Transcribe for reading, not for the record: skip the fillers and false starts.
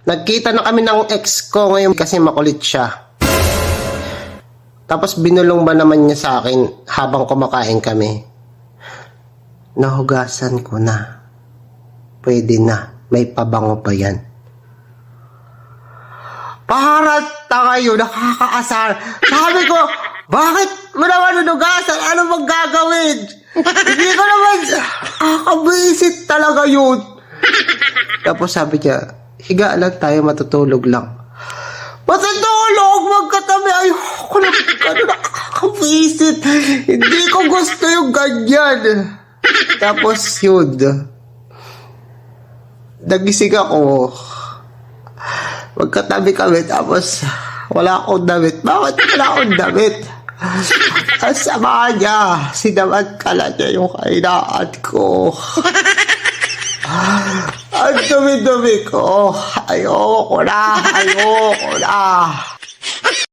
Nagkita na kami ng ex ko ngayon kasi makulit siya. Tapos binulong ba naman niya sa akin habang kumakain kami. Nahugasan ko na. Pwede na. May pabango pa yan. Parata kayo, nakakaasar. Sabi ko, bakit mo naman nunugasan? Ano bang gagawin? Hindi ko naman, kakabisit talaga yun. Tapos sabi niya, higa lang tayo, matutulog lang. Matutulog, magkatabi. Ayoko na, nakakabisit. Hindi ko gusto yung ganyan. Tapos yun, nagising ako. Magkatabi kami, tapos wala akong damit. Bakit wala akong damit? Ang sama niya. Sinamad ka na niya yung kainaan ko. Ang dumi-dumi ko. Ayoko na.